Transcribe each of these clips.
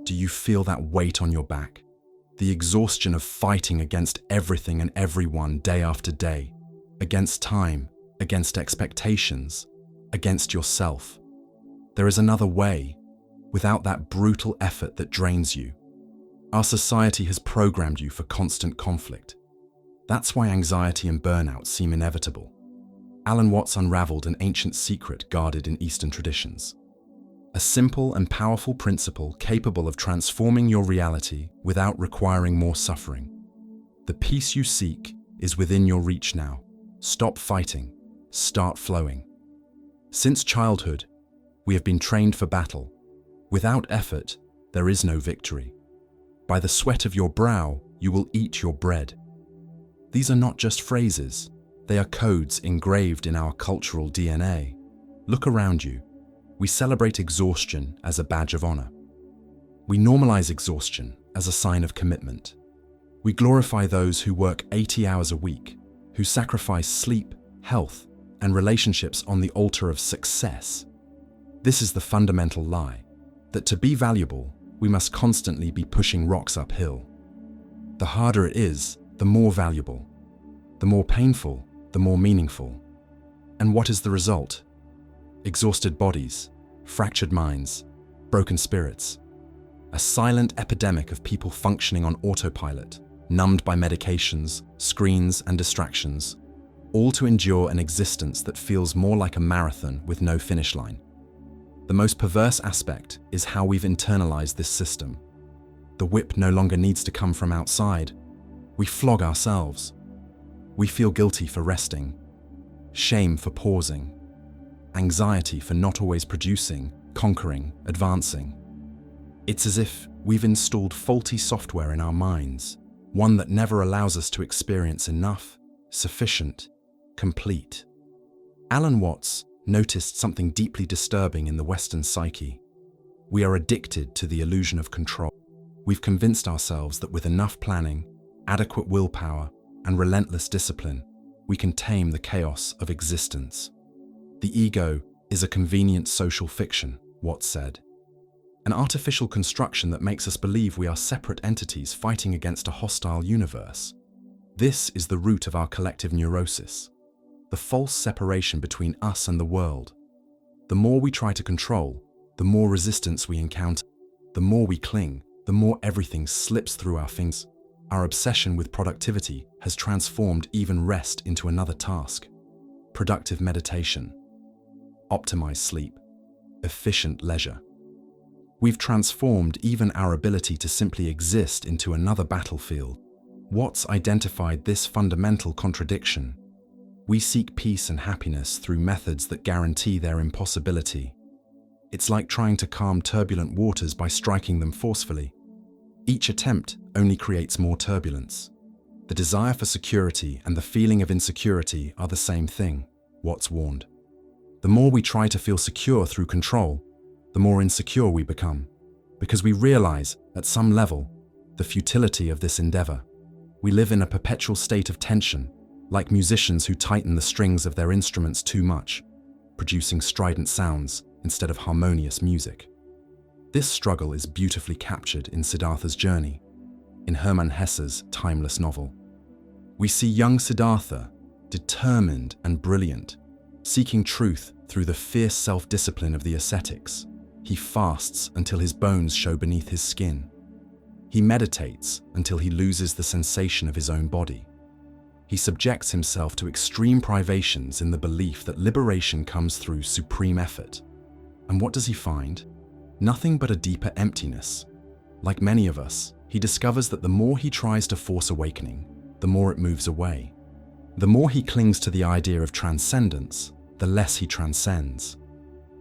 Do you feel that weight on your back? The exhaustion of fighting against everything and everyone day after day, against time, against expectations, against yourself. There is another way, without that brutal effort that drains you. Our society has programmed you for constant conflict. That's why anxiety and burnout seem inevitable. Alan Watts unraveled an ancient secret guarded in Eastern traditions. A simple and powerful principle capable of transforming your reality without requiring more suffering. The peace you seek is within your reach now. Stop fighting. Start flowing. Since childhood, we have been trained for battle. Without effort, there is no victory. By the sweat of your brow, you will eat your bread. These are not just phrases. They are codes engraved in our cultural DNA. Look around you. We celebrate exhaustion as a badge of honor. We normalize exhaustion as a sign of commitment. We glorify those who work 80 hours a week, who sacrifice sleep, health, and relationships on the altar of success. This is the fundamental lie, that to be valuable, we must constantly be pushing rocks uphill. The harder it is, the more valuable. The more painful, the more meaningful. And what is the result? Exhausted bodies, fractured minds, broken spirits. A silent epidemic of people functioning on autopilot, numbed by medications, screens, and distractions, all to endure an existence that feels more like a marathon with no finish line. The most perverse aspect is how we've internalized this system. The whip no longer needs to come from outside. We flog ourselves. We feel guilty for resting, shame for pausing, anxiety for not always producing, conquering, advancing. It's as if we've installed faulty software in our minds, one that never allows us to experience enough, sufficient, complete. Alan Watts noticed something deeply disturbing in the Western psyche. We are addicted to the illusion of control. We've convinced ourselves that with enough planning, adequate willpower, and relentless discipline, we can tame the chaos of existence. The ego is a convenient social fiction, Watts said. An artificial construction that makes us believe we are separate entities fighting against a hostile universe. This is the root of our collective neurosis, the false separation between us and the world. The more we try to control, the more resistance we encounter. The more we cling, the more everything slips through our fingers. Our obsession with productivity has transformed even rest into another task. Productive meditation, optimized sleep, efficient leisure. We've transformed even our ability to simply exist into another battlefield. Watts identified this fundamental contradiction. We seek peace and happiness through methods that guarantee their impossibility. It's like trying to calm turbulent waters by striking them forcefully. Each attempt only creates more turbulence. The desire for security and the feeling of insecurity are the same thing, Watts warned. The more we try to feel secure through control, the more insecure we become, because we realize, at some level, the futility of this endeavor. We live in a perpetual state of tension, like musicians who tighten the strings of their instruments too much, producing strident sounds instead of harmonious music. This struggle is beautifully captured in Siddhartha's journey, in Hermann Hesse's timeless novel. We see young Siddhartha, determined and brilliant, seeking truth through the fierce self-discipline of the ascetics. He fasts until his bones show beneath his skin. He meditates until he loses the sensation of his own body. He subjects himself to extreme privations in the belief that liberation comes through supreme effort. And what does he find? Nothing but a deeper emptiness. Like many of us, he discovers that the more he tries to force awakening, the more it moves away. The more he clings to the idea of transcendence, the less he transcends.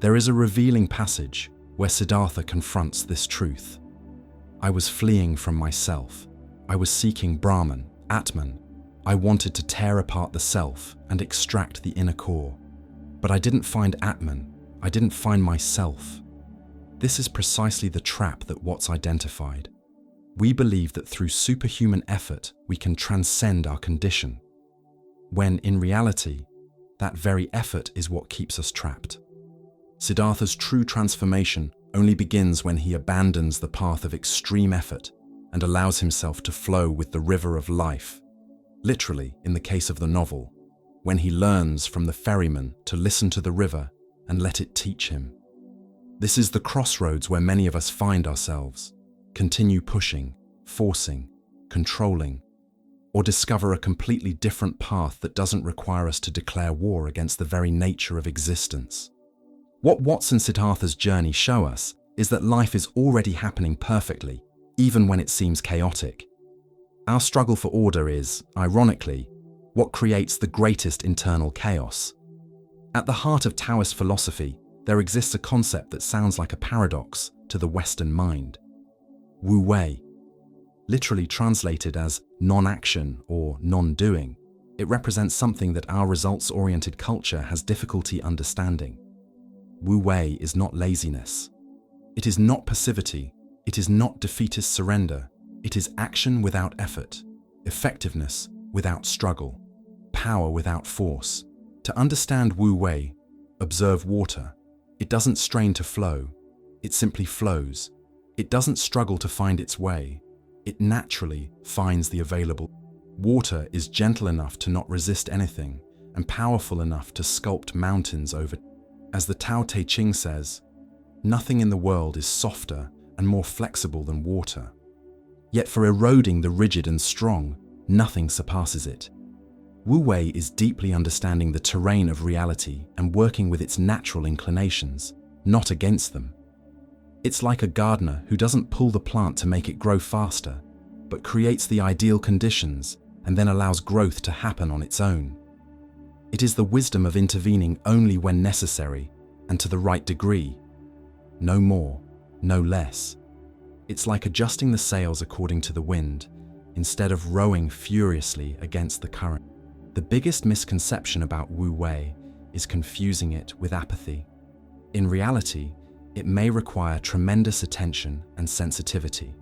There is a revealing passage where Siddhartha confronts this truth. I was fleeing from myself. I was seeking Brahman, Atman. I wanted to tear apart the self and extract the inner core. But I didn't find Atman. I didn't find myself. This is precisely the trap that Watts identified. We believe that through superhuman effort, we can transcend our condition, when in reality, that very effort is what keeps us trapped. Siddhartha's true transformation only begins when he abandons the path of extreme effort and allows himself to flow with the river of life. Literally, in the case of the novel, when he learns from the ferryman to listen to the river and let it teach him. This is the crossroads where many of us find ourselves. Continue pushing, forcing, controlling, or discover a completely different path that doesn't require us to declare war against the very nature of existence. What Watts and Siddhartha's journey show us is that life is already happening perfectly, even when it seems chaotic. Our struggle for order is, ironically, what creates the greatest internal chaos. At the heart of Taoist philosophy, there exists a concept that sounds like a paradox to the Western mind. Wu Wei. Literally translated as non-action or non-doing, it represents something that our results-oriented culture has difficulty understanding. Wu Wei is not laziness. It is not passivity. It is not defeatist surrender. It is action without effort, effectiveness without struggle, power without force. To understand Wu Wei, observe water. It doesn't strain to flow. It simply flows. It doesn't struggle to find its way. It naturally finds the available. Water is gentle enough to not resist anything and powerful enough to sculpt mountains over. As the Tao Te Ching says, nothing in the world is softer and more flexible than water. Yet for eroding the rigid and strong, nothing surpasses it. Wu Wei is deeply understanding the terrain of reality and working with its natural inclinations, not against them. It's like a gardener who doesn't pull the plant to make it grow faster, but creates the ideal conditions and then allows growth to happen on its own. It is the wisdom of intervening only when necessary and to the right degree. No more, no less. It's like adjusting the sails according to the wind, instead of rowing furiously against the current. The biggest misconception about Wu Wei is confusing it with apathy. In reality, it may require tremendous attention and sensitivity.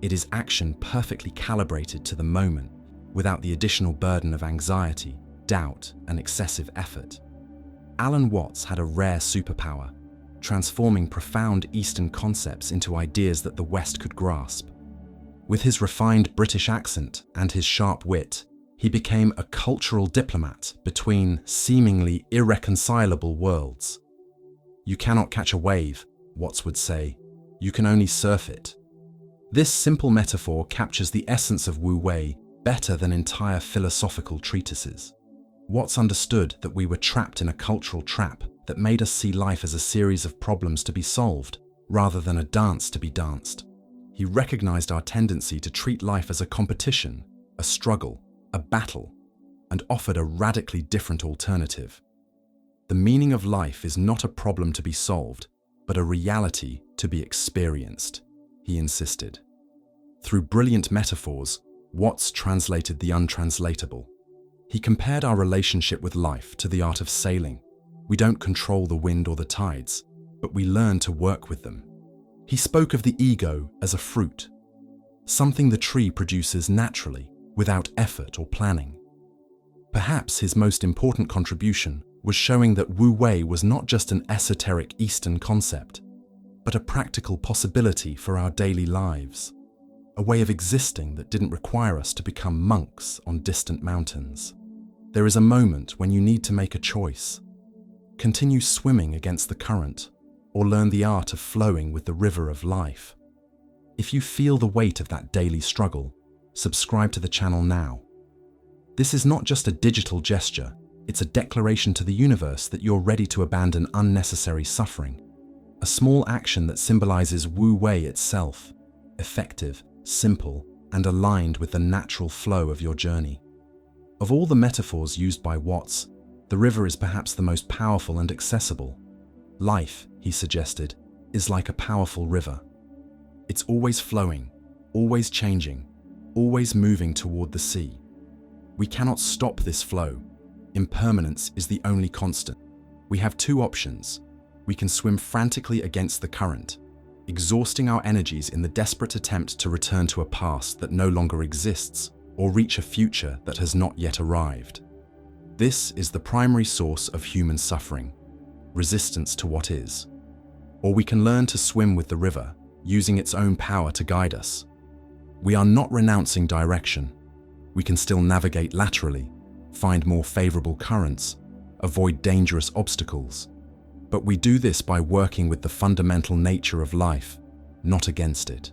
It is action perfectly calibrated to the moment, without the additional burden of anxiety, doubt, and excessive effort. Alan Watts had a rare superpower, transforming profound Eastern concepts into ideas that the West could grasp. With his refined British accent and his sharp wit, he became a cultural diplomat between seemingly irreconcilable worlds. You cannot catch a wave, Watts would say. You can only surf it. This simple metaphor captures the essence of Wu Wei better than entire philosophical treatises. Watts understood that we were trapped in a cultural trap that made us see life as a series of problems to be solved, rather than a dance to be danced. He recognized our tendency to treat life as a competition, a struggle, a battle, and offered a radically different alternative. The meaning of life is not a problem to be solved, but a reality to be experienced, he insisted. Through brilliant metaphors, Watts translated the untranslatable. He compared our relationship with life to the art of sailing. We don't control the wind or the tides, but we learn to work with them. He spoke of the ego as a fruit, something the tree produces naturally, without effort or planning. Perhaps his most important contribution was showing that Wu Wei was not just an esoteric Eastern concept, but a practical possibility for our daily lives, a way of existing that didn't require us to become monks on distant mountains. There is a moment when you need to make a choice. Continue swimming against the current, or learn the art of flowing with the river of life. If you feel the weight of that daily struggle, subscribe to the channel now. This is not just a digital gesture, it's a declaration to the universe that you're ready to abandon unnecessary suffering. A small action that symbolizes Wu Wei itself, effective, simple, and aligned with the natural flow of your journey. Of all the metaphors used by Watts, the river is perhaps the most powerful and accessible. Life, he suggested, is like a powerful river. It's always flowing, always changing, always moving toward the sea. We cannot stop this flow. Impermanence is the only constant. We have two options. We can swim frantically against the current, exhausting our energies in the desperate attempt to return to a past that no longer exists, or reach a future that has not yet arrived. This is the primary source of human suffering, resistance to what is. Or we can learn to swim with the river, using its own power to guide us. We are not renouncing direction. We can still navigate laterally, find more favorable currents, avoid dangerous obstacles. But we do this by working with the fundamental nature of life, not against it.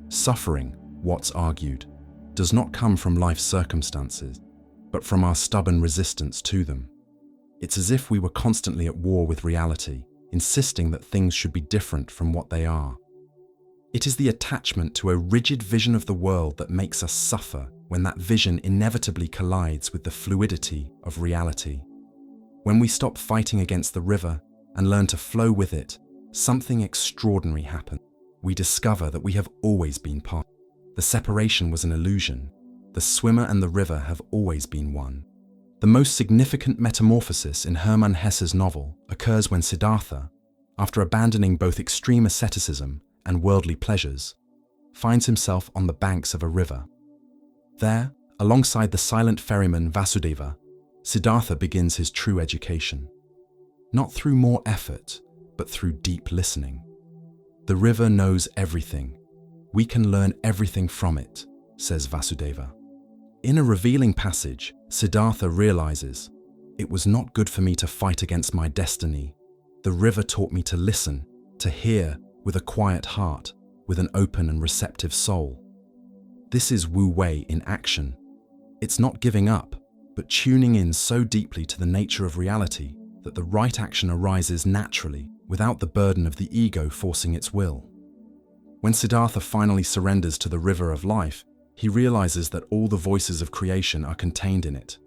Suffering, Watts argued, does not come from life's circumstances, but from our stubborn resistance to them. It's as if we were constantly at war with reality, insisting that things should be different from what they are. It is the attachment to a rigid vision of the world that makes us suffer when that vision inevitably collides with the fluidity of reality. When we stop fighting against the river and learn to flow with it, something extraordinary happens. We discover that we have always been part. The separation was an illusion. The swimmer and the river have always been one. The most significant metamorphosis in Hermann Hesse's novel occurs when Siddhartha, after abandoning both extreme asceticism and worldly pleasures, finds himself on the banks of a river. There, alongside the silent ferryman Vasudeva, Siddhartha begins his true education. Not through more effort, but through deep listening. The river knows everything. We can learn everything from it, says Vasudeva. In a revealing passage, Siddhartha realizes, it was not good for me to fight against my destiny. The river taught me to listen, to hear with a quiet heart, with an open and receptive soul. This is Wu Wei in action. It's not giving up, but tuning in so deeply to the nature of reality that the right action arises naturally without the burden of the ego forcing its will. When Siddhartha finally surrenders to the river of life, he realizes that all the voices of creation are contained in it.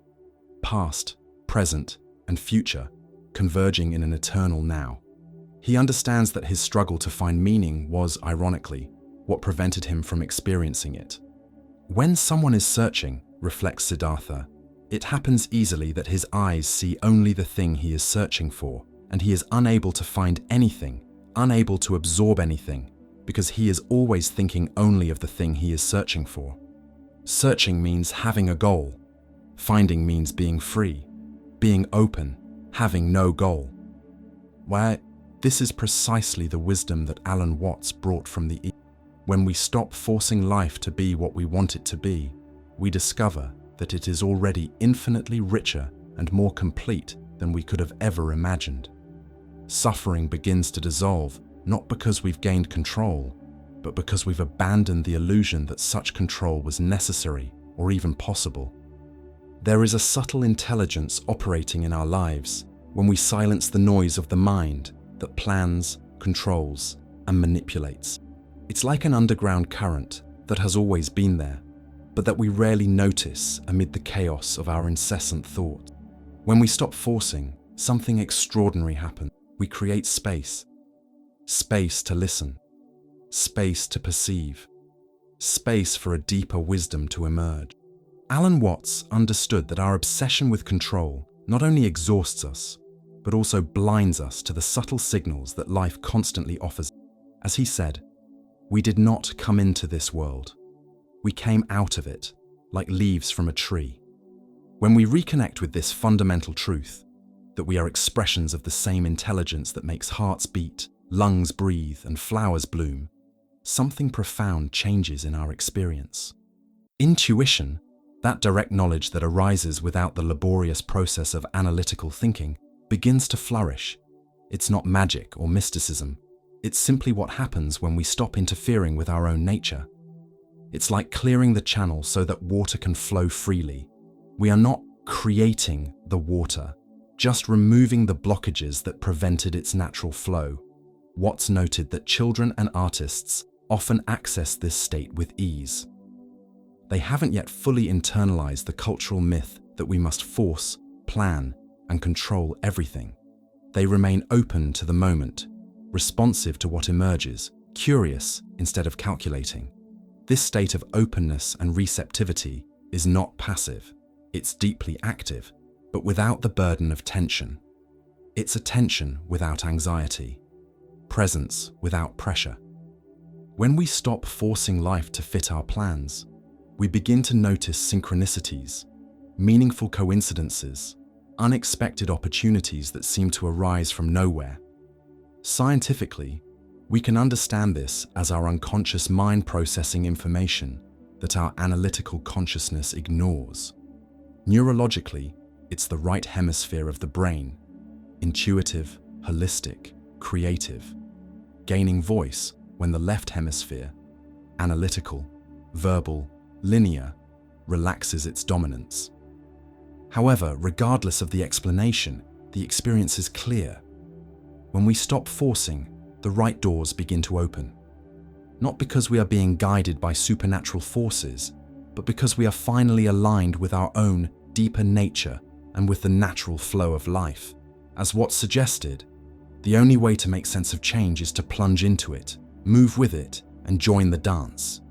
Past, present, and future, converging in an eternal now. He understands that his struggle to find meaning was, ironically, what prevented him from experiencing it. When someone is searching, reflects Siddhartha, it happens easily that his eyes see only the thing he is searching for, and he is unable to find anything, unable to absorb anything, because he is always thinking only of the thing he is searching for. Searching means having a goal. Finding means being free, being open, having no goal. Why, this is precisely the wisdom that Alan Watts brought from the East. When we stop forcing life to be what we want it to be, we discover that it is already infinitely richer and more complete than we could have ever imagined. Suffering begins to dissolve, not because we've gained control, but because we've abandoned the illusion that such control was necessary or even possible. There is a subtle intelligence operating in our lives when we silence the noise of the mind that plans, controls, and manipulates. It's like an underground current that has always been there, but that we rarely notice amid the chaos of our incessant thought. When we stop forcing, something extraordinary happens. We create space. Space to listen. Space to perceive. Space for a deeper wisdom to emerge. Alan Watts understood that our obsession with control not only exhausts us, but also blinds us to the subtle signals that life constantly offers. As he said, we did not come into this world. We came out of it, like leaves from a tree. When we reconnect with this fundamental truth, that we are expressions of the same intelligence that makes hearts beat, lungs breathe, and flowers bloom, something profound changes in our experience. Intuition, that direct knowledge that arises without the laborious process of analytical thinking, begins to flourish. It's not magic or mysticism. It's simply what happens when we stop interfering with our own nature. It's like clearing the channel so that water can flow freely. We are not creating the water, just removing the blockages that prevented its natural flow. Watts noted that children and artists often access this state with ease. They haven't yet fully internalized the cultural myth that we must force, plan, and control everything. They remain open to the moment, responsive to what emerges, curious instead of calculating. This state of openness and receptivity is not passive. It's deeply active, but without the burden of tension. It's attention without anxiety, presence without pressure. When we stop forcing life to fit our plans, we begin to notice synchronicities, meaningful coincidences, unexpected opportunities that seem to arise from nowhere. Scientifically, we can understand this as our unconscious mind processing information that our analytical consciousness ignores. Neurologically, it's the right hemisphere of the brain, intuitive, holistic, creative, gaining voice when the left hemisphere, analytical, verbal, linear, relaxes its dominance. However, regardless of the explanation, the experience is clear. When we stop forcing, the right doors begin to open. Not because we are being guided by supernatural forces, but because we are finally aligned with our own deeper nature and with the natural flow of life. As Watts suggested, the only way to make sense of change is to plunge into it, move with it, and join the dance.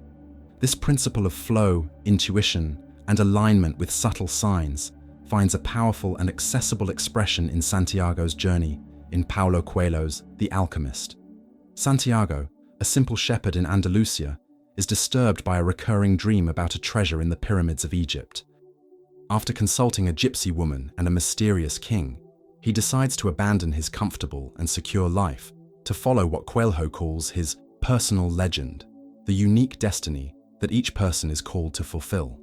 This principle of flow, intuition, and alignment with subtle signs finds a powerful and accessible expression in Santiago's journey in Paulo Coelho's The Alchemist. Santiago, a simple shepherd in Andalusia, is disturbed by a recurring dream about a treasure in the pyramids of Egypt. After consulting a gypsy woman and a mysterious king, he decides to abandon his comfortable and secure life to follow what Coelho calls his personal legend, the unique destiny that each person is called to fulfill.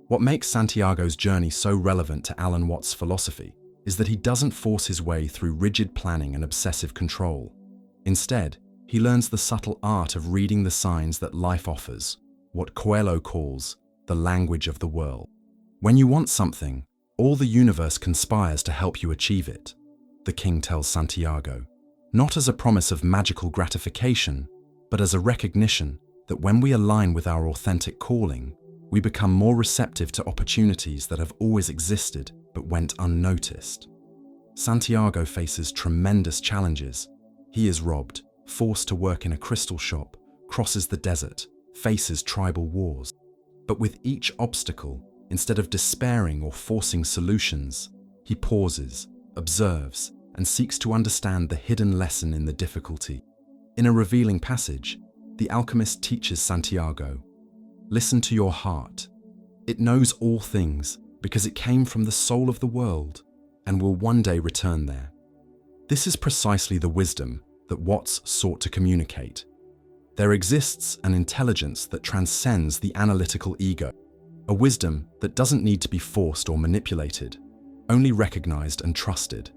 What makes Santiago's journey so relevant to Alan Watts' philosophy is that he doesn't force his way through rigid planning and obsessive control. Instead, he learns the subtle art of reading the signs that life offers, what Coelho calls the language of the world. When you want something, all the universe conspires to help you achieve it, the king tells Santiago, not as a promise of magical gratification, but as a recognition that when we align with our authentic calling, we become more receptive to opportunities that have always existed but went unnoticed. Santiago faces tremendous challenges. He is robbed, forced to work in a crystal shop, crosses the desert, faces tribal wars. But with each obstacle, instead of despairing or forcing solutions, he pauses, observes, and seeks to understand the hidden lesson in the difficulty. In a revealing passage, the alchemist teaches Santiago, "Listen to your heart. It knows all things because it came from the soul of the world and will one day return there." This is precisely the wisdom that Watts sought to communicate. There exists an intelligence that transcends the analytical ego, a wisdom that doesn't need to be forced or manipulated, only recognized and trusted.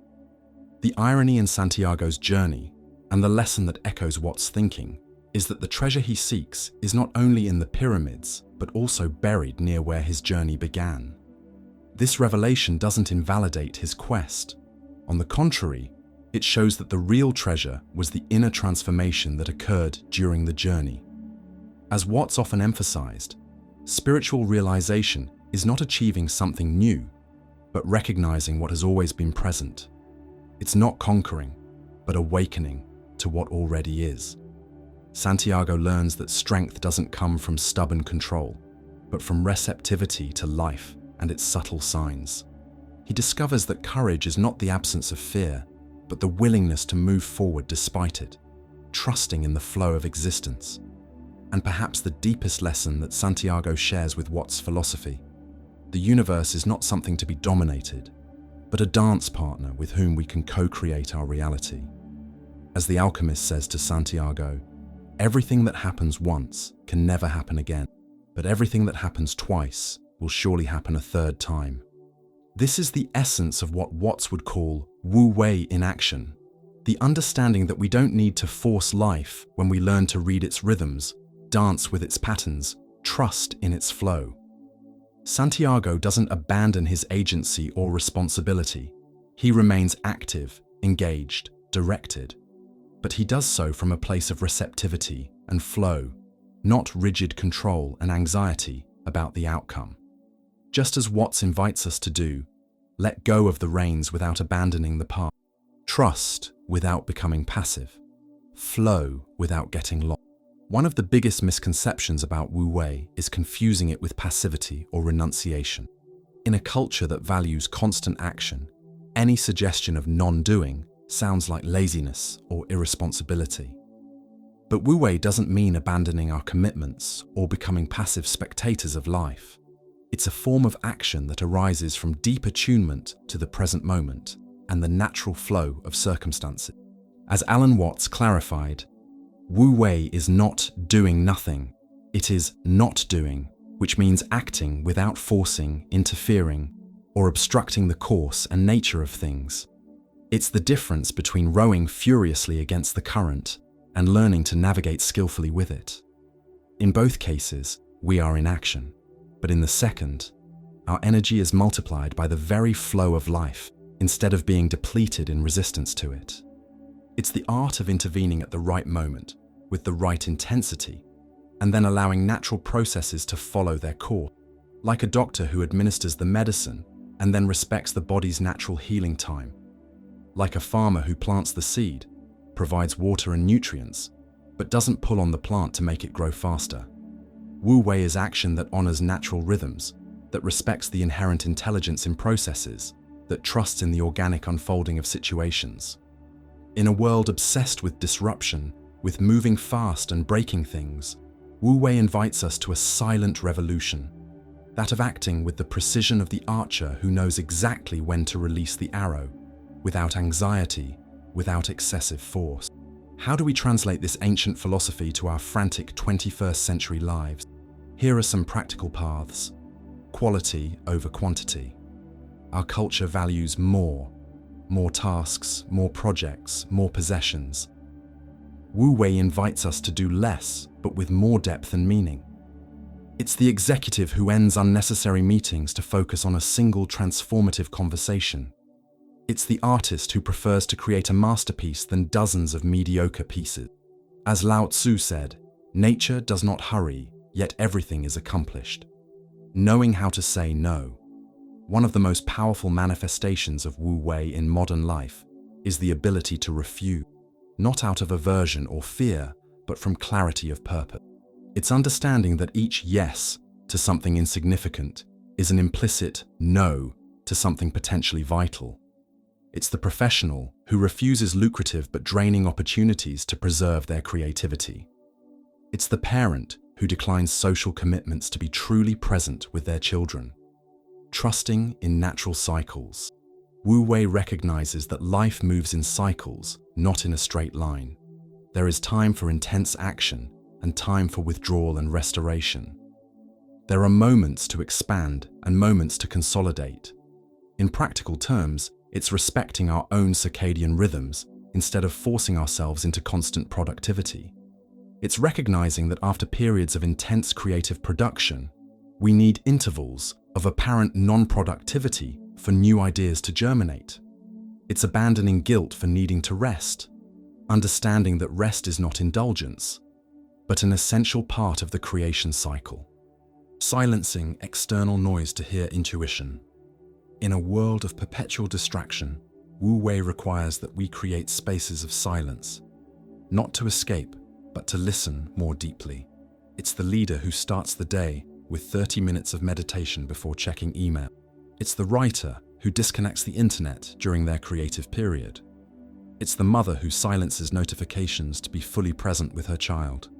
The irony in Santiago's journey, and the lesson that echoes Watts' thinking, is that the treasure he seeks is not only in the pyramids, but also buried near where his journey began. This revelation doesn't invalidate his quest. On the contrary, it shows that the real treasure was the inner transformation that occurred during the journey. As Watts often emphasized, spiritual realization is not achieving something new, but recognizing what has always been present. It's not conquering, but awakening to what already is. Santiago learns that strength doesn't come from stubborn control, but from receptivity to life and its subtle signs. He discovers that courage is not the absence of fear, but the willingness to move forward despite it, trusting in the flow of existence. And perhaps the deepest lesson that Santiago shares with Watts' philosophy: the universe is not something to be dominated, but a dance partner with whom we can co-create our reality. As the alchemist says to Santiago, everything that happens once can never happen again, but everything that happens twice will surely happen a third time. This is the essence of what Watts would call Wu Wei in action, the understanding that we don't need to force life when we learn to read its rhythms, dance with its patterns, trust in its flow. Santiago doesn't abandon his agency or responsibility. He remains active, engaged, directed. But he does so from a place of receptivity and flow, not rigid control and anxiety about the outcome. Just as Watts invites us to do, let go of the reins without abandoning the path. Trust without becoming passive. Flow without getting lost. One of the biggest misconceptions about Wu Wei is confusing it with passivity or renunciation. In a culture that values constant action, any suggestion of non-doing sounds like laziness or irresponsibility. But Wu Wei doesn't mean abandoning our commitments or becoming passive spectators of life. It's a form of action that arises from deep attunement to the present moment and the natural flow of circumstances. As Alan Watts clarified, Wu Wei is not doing nothing, it is not doing, which means acting without forcing, interfering, or obstructing the course and nature of things. It's the difference between rowing furiously against the current and learning to navigate skillfully with it. In both cases, we are in action, but in the second, our energy is multiplied by the very flow of life instead of being depleted in resistance to it. It's the art of intervening at the right moment, with the right intensity, and then allowing natural processes to follow their course, like a doctor who administers the medicine and then respects the body's natural healing time, like a farmer who plants the seed, provides water and nutrients, but doesn't pull on the plant to make it grow faster. Wu Wei is action that honors natural rhythms, that respects the inherent intelligence in processes, that trusts in the organic unfolding of situations. In a world obsessed with disruption, with moving fast and breaking things, Wu Wei invites us to a silent revolution, that of acting with the precision of the archer who knows exactly when to release the arrow, without anxiety, without excessive force. How do we translate this ancient philosophy to our frantic 21st century lives? Here are some practical paths. Quality over quantity. Our culture values more tasks, more projects, more possessions. Wu Wei invites us to do less, but with more depth and meaning. It's the executive who ends unnecessary meetings to focus on a single transformative conversation. It's the artist who prefers to create a masterpiece than dozens of mediocre pieces. As Lao Tzu said, nature does not hurry, yet everything is accomplished. Knowing how to say no. One of the most powerful manifestations of Wu Wei in modern life is the ability to refuse, not out of aversion or fear, but from clarity of purpose. It's understanding that each yes to something insignificant is an implicit no to something potentially vital. It's the professional who refuses lucrative but draining opportunities to preserve their creativity. It's the parent who declines social commitments to be truly present with their children. Trusting in natural cycles. Wu Wei recognizes that life moves in cycles, not in a straight line. There is time for intense action and time for withdrawal and restoration. There are moments to expand and moments to consolidate. In practical terms, it's respecting our own circadian rhythms instead of forcing ourselves into constant productivity. It's recognizing that after periods of intense creative production, we need intervals of apparent non-productivity for new ideas to germinate. It's abandoning guilt for needing to rest, understanding that rest is not indulgence, but an essential part of the creation cycle. Silencing external noise to hear intuition. In a world of perpetual distraction, Wu Wei requires that we create spaces of silence, not to escape, but to listen more deeply. It's the leader who starts the day with 30 minutes of meditation before checking email. It's the writer who disconnects the internet during their creative period. It's the mother who silences notifications to be fully present with her child.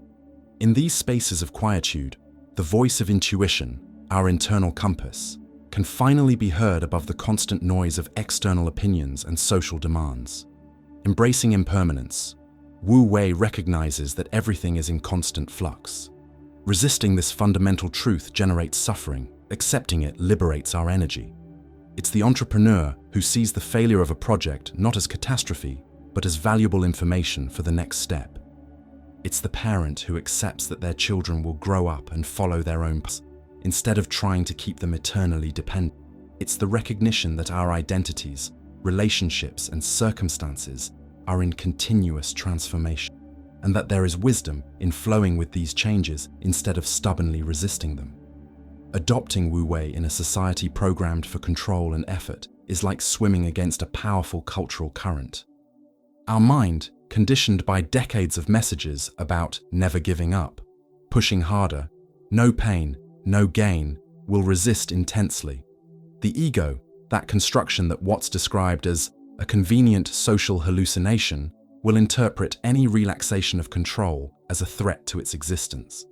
In these spaces of quietude, the voice of intuition, our internal compass, can finally be heard above the constant noise of external opinions and social demands. Embracing impermanence, Wu Wei recognizes that everything is in constant flux. Resisting this fundamental truth generates suffering. Accepting it liberates our energy. It's the entrepreneur who sees the failure of a project not as catastrophe, but as valuable information for the next step. It's the parent who accepts that their children will grow up and follow their own paths, instead of trying to keep them eternally dependent. It's the recognition that our identities, relationships, and circumstances are in continuous transformation, and that there is wisdom in flowing with these changes instead of stubbornly resisting them. Adopting Wu Wei in a society programmed for control and effort is like swimming against a powerful cultural current. Our mind, conditioned by decades of messages about never giving up, pushing harder, no pain, no gain, will resist intensely. The ego, that construction that Watts described as a convenient social hallucination, will interpret any relaxation of control as a threat to its existence.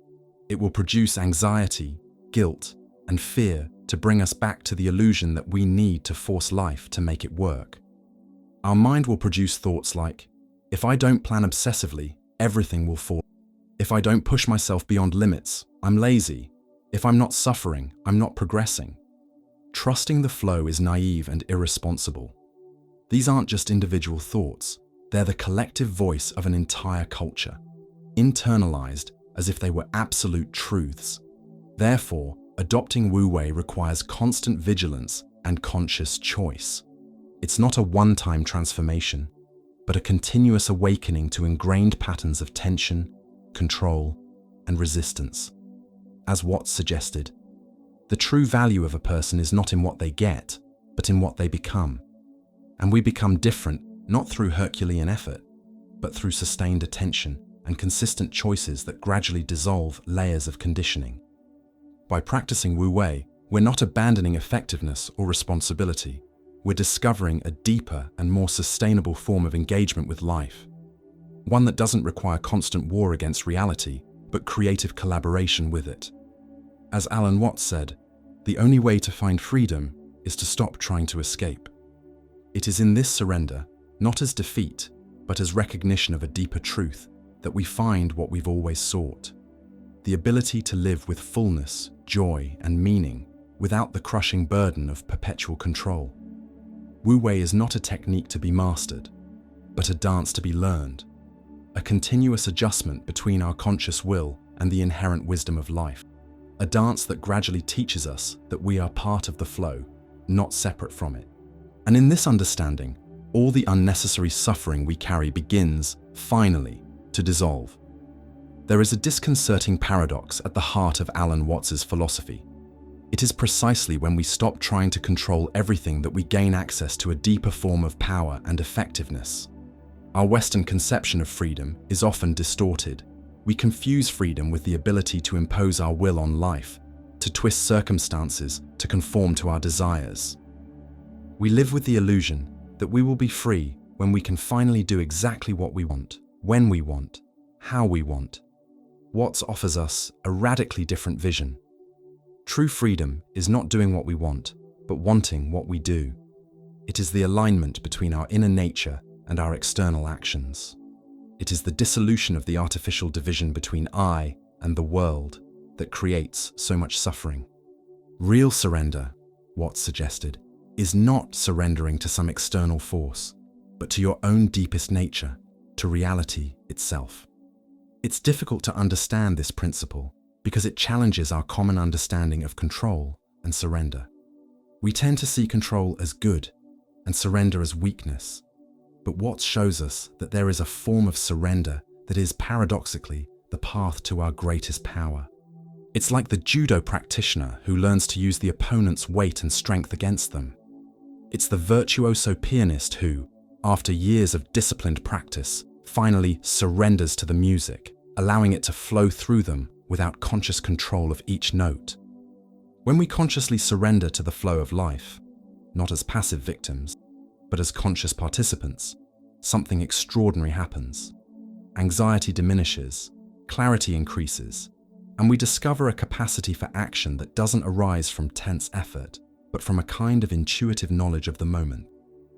It will produce anxiety, guilt, and fear to bring us back to the illusion that we need to force life to make it work. Our mind will produce thoughts like, If I don't plan obsessively, everything will fall. If I don't push myself beyond limits, I'm lazy. If I'm not suffering, I'm not progressing. Trusting the flow is naive and irresponsible. These aren't just individual thoughts, they're the collective voice of an entire culture, internalized as if they were absolute truths. Therefore, adopting Wu Wei requires constant vigilance and conscious choice. It's not a one-time transformation, but a continuous awakening to ingrained patterns of tension, control, and resistance. As Watts suggested, the true value of a person is not in what they get, but in what they become. And we become different not through Herculean effort, but through sustained attention and consistent choices that gradually dissolve layers of conditioning. By practicing Wu Wei, we're not abandoning effectiveness or responsibility. We're discovering a deeper and more sustainable form of engagement with life. One that doesn't require constant war against reality, but creative collaboration with it. As Alan Watts said, the only way to find freedom is to stop trying to escape. It is in this surrender, not as defeat, but as recognition of a deeper truth, that we find what we've always sought. The ability to live with fullness, joy, and meaning without the crushing burden of perpetual control. Wu Wei is not a technique to be mastered, but a dance to be learned, a continuous adjustment between our conscious will and the inherent wisdom of life, a dance that gradually teaches us that we are part of the flow, not separate from it. And in this understanding, all the unnecessary suffering we carry begins, finally, to dissolve. There is a disconcerting paradox at the heart of Alan Watts's philosophy. It is precisely when we stop trying to control everything that we gain access to a deeper form of power and effectiveness. Our Western conception of freedom is often distorted. We confuse freedom with the ability to impose our will on life, to twist circumstances to conform to our desires. We live with the illusion that we will be free when we can finally do exactly what we want, when we want, how we want. Watts offers us a radically different vision. True freedom is not doing what we want, but wanting what we do. It is the alignment between our inner nature and our external actions. It is the dissolution of the artificial division between I and the world that creates so much suffering. Real surrender, Watts suggested, is not surrendering to some external force, but to your own deepest nature, to reality itself. It's difficult to understand this principle because it challenges our common understanding of control and surrender. We tend to see control as good and surrender as weakness, but Watts shows us that there is a form of surrender that is paradoxically the path to our greatest power. It's like the judo practitioner who learns to use the opponent's weight and strength against them. It's the virtuoso pianist who, after years of disciplined practice, finally surrenders to the music, allowing it to flow through them without conscious control of each note. When we consciously surrender to the flow of life, not as passive victims, but as conscious participants, something extraordinary happens. Anxiety diminishes, clarity increases, and we discover a capacity for action that doesn't arise from tense effort, but from a kind of intuitive knowledge of the moment.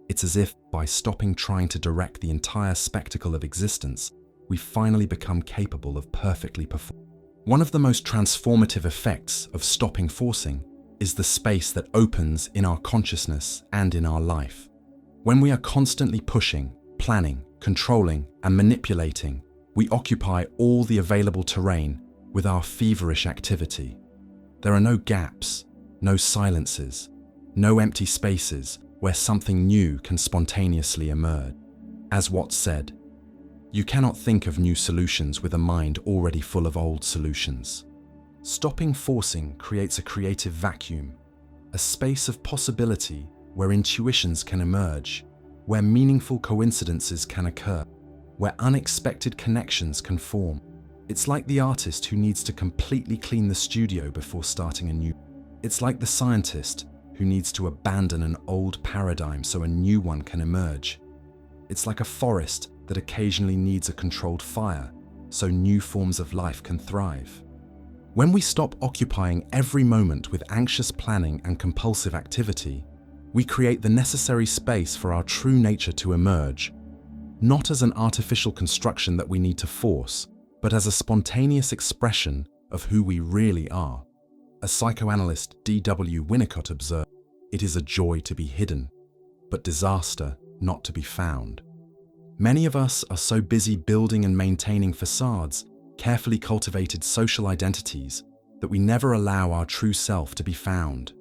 It's as if, by stopping trying to direct the entire spectacle of existence, we finally become capable of perfectly performing. One of the most transformative effects of stopping forcing is the space that opens in our consciousness and in our life. When we are constantly pushing, planning, controlling, and manipulating, we occupy all the available terrain with our feverish activity. There are no gaps, no silences, no empty spaces where something new can spontaneously emerge. As Watts said, you cannot think of new solutions with a mind already full of old solutions. Stopping forcing creates a creative vacuum, a space of possibility where intuitions can emerge, where meaningful coincidences can occur, where unexpected connections can form. It's like the artist who needs to completely clean the studio before starting a new. It's like the scientist who needs to abandon an old paradigm so a new one can emerge. It's like a forest that occasionally needs a controlled fire so new forms of life can thrive. When we stop occupying every moment with anxious planning and compulsive activity, we create the necessary space for our true nature to emerge. not as an artificial construction that we need to force, but as a spontaneous expression of who we really are. As psychoanalyst D.W. Winnicott observed, it is a joy to be hidden, but disaster not to be found. Many of us are so busy building and maintaining facades, carefully cultivated social identities, that we never allow our true self to be found.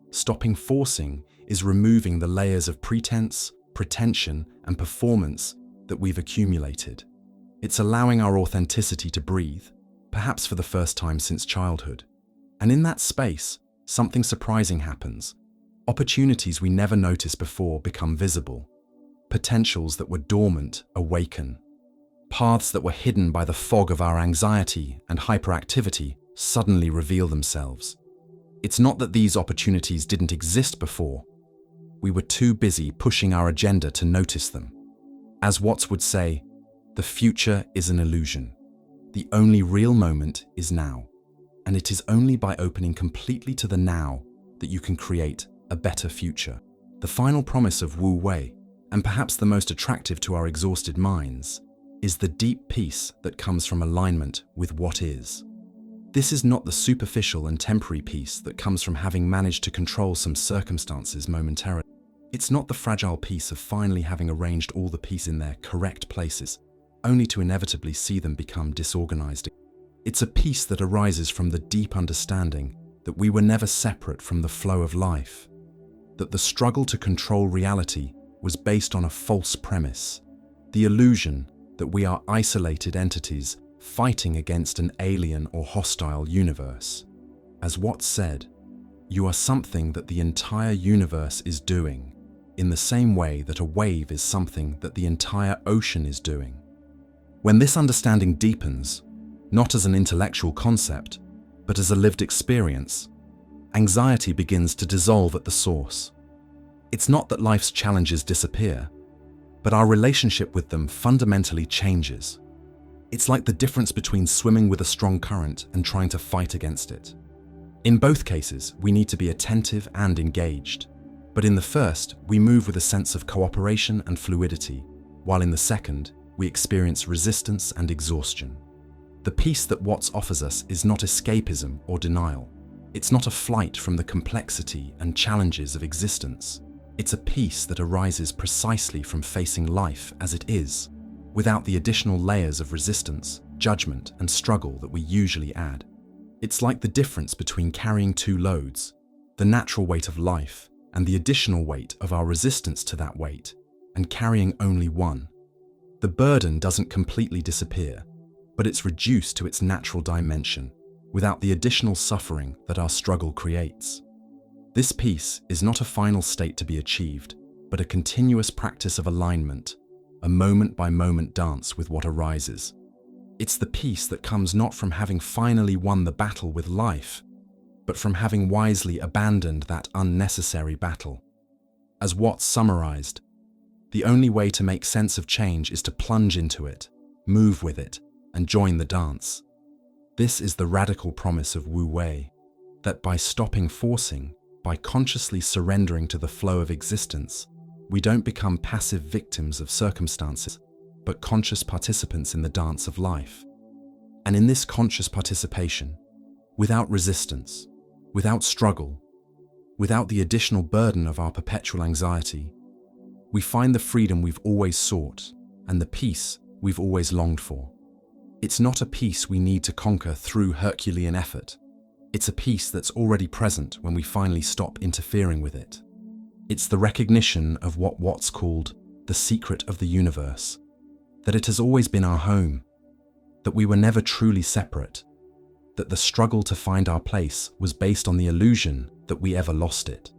Stopping forcing is removing the layers of pretense, pretension, and performance that we've accumulated. It's allowing our authenticity to breathe, perhaps for the first time since childhood. And in that space, something surprising happens. Opportunities we never noticed before become visible. Potentials that were dormant awaken. Paths that were hidden by the fog of our anxiety and hyperactivity suddenly reveal themselves. It's not that these opportunities didn't exist before. We were too busy pushing our agenda to notice them. As Watts would say, the future is an illusion. The only real moment is now. And it is only by opening completely to the now that you can create a better future. The final promise of Wu Wei, and perhaps the most attractive to our exhausted minds, is the deep peace that comes from alignment with what is. This is not the superficial and temporary peace that comes from having managed to control some circumstances momentarily. It's not the fragile peace of finally having arranged all the pieces in their correct places, only to inevitably see them become disorganized. It's a peace that arises from the deep understanding that we were never separate from the flow of life, that the struggle to control reality was based on a false premise, the illusion that we are isolated entities fighting against an alien or hostile universe. As Watts said, you are something that the entire universe is doing, in the same way that a wave is something that the entire ocean is doing. When this understanding deepens, not as an intellectual concept, but as a lived experience, anxiety begins to dissolve at the source. It's not that life's challenges disappear, but our relationship with them fundamentally changes. It's like the difference between swimming with a strong current and trying to fight against it. In both cases, we need to be attentive and engaged. But in the first, we move with a sense of cooperation and fluidity, while in the second, we experience resistance and exhaustion. The peace that Watts offers us is not escapism or denial. It's not a flight from the complexity and challenges of existence. It's a peace that arises precisely from facing life as it is, without the additional layers of resistance, judgment, and struggle that we usually add. It's like the difference between carrying two loads, the natural weight of life and the additional weight of our resistance to that weight, and carrying only one. The burden doesn't completely disappear, but it's reduced to its natural dimension, without the additional suffering that our struggle creates. This peace is not a final state to be achieved, but a continuous practice of alignment, a moment-by-moment dance with what arises. It's the peace that comes not from having finally won the battle with life, but from having wisely abandoned that unnecessary battle. As Watts summarized, the only way to make sense of change is to plunge into it, move with it, and join the dance. This is the radical promise of Wu Wei, that by stopping forcing, by consciously surrendering to the flow of existence, we don't become passive victims of circumstances, but conscious participants in the dance of life. And in this conscious participation, without resistance, without struggle, without the additional burden of our perpetual anxiety, we find the freedom we've always sought and the peace we've always longed for. It's not a peace we need to conquer through Herculean effort. It's a peace that's already present when we finally stop interfering with it. It's the recognition of what Watts called the secret of the universe, that it has always been our home, that we were never truly separate, that the struggle to find our place was based on the illusion that we ever lost it.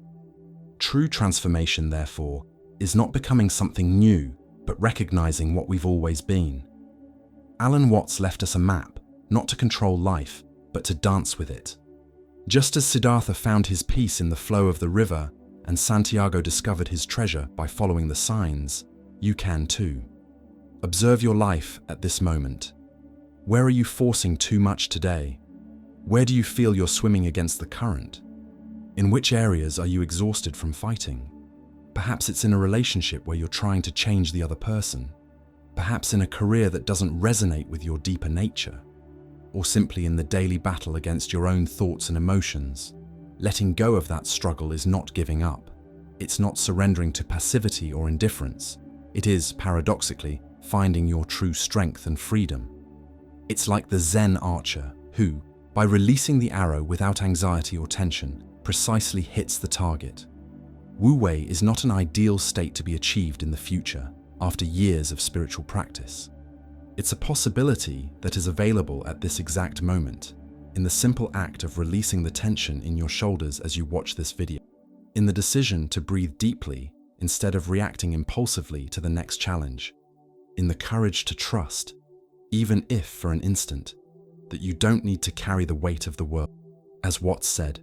True transformation, therefore, is not becoming something new, but recognizing what we've always been. Alan Watts left us a map, not to control life, but to dance with it. Just as Siddhartha found his peace in the flow of the river and Santiago discovered his treasure by following the signs, you can too. Observe your life at this moment. Where are you forcing too much today? Where do you feel you're swimming against the current? In which areas are you exhausted from fighting? Perhaps it's in a relationship where you're trying to change the other person. perhaps in a career that doesn't resonate with your deeper nature, or simply in the daily battle against your own thoughts and emotions. Letting go of that struggle is not giving up. It's not surrendering to passivity or indifference. It is, paradoxically, finding your true strength and freedom. It's like the Zen archer who, by releasing the arrow without anxiety or tension, precisely hits the target. Wu Wei is not an ideal state to be achieved in the future after years of spiritual practice. It's a possibility that is available at this exact moment, in the simple act of releasing the tension in your shoulders as you watch this video, in the decision to breathe deeply instead of reacting impulsively to the next challenge, in the courage to trust, even if for an instant, that you don't need to carry the weight of the world. As Watts said,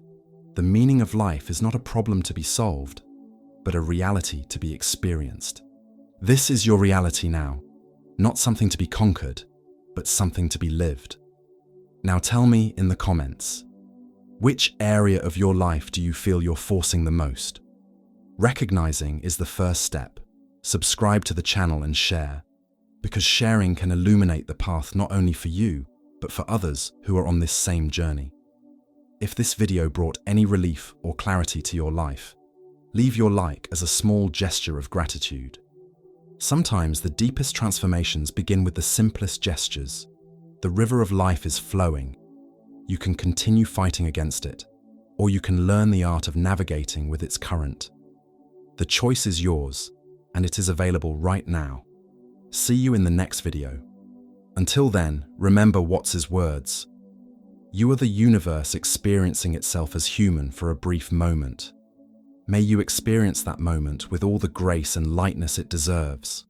the meaning of life is not a problem to be solved, but a reality to be experienced. This is your reality now, not something to be conquered, but something to be lived. Now tell me in the comments, which area of your life do you feel you're forcing the most? Recognizing is the first step. Subscribe to the channel and share, because sharing can illuminate the path not only for you, but for others who are on this same journey. If this video brought any relief or clarity to your life, leave your like as a small gesture of gratitude. Sometimes the deepest transformations begin with the simplest gestures. The river of life is flowing. You can continue fighting against it, or you can learn the art of navigating with its current. The choice is yours, and it is available right now. See you in the next video. Until then, remember Watts's words. You are the universe experiencing itself as human for a brief moment. May you experience that moment with all the grace and lightness it deserves.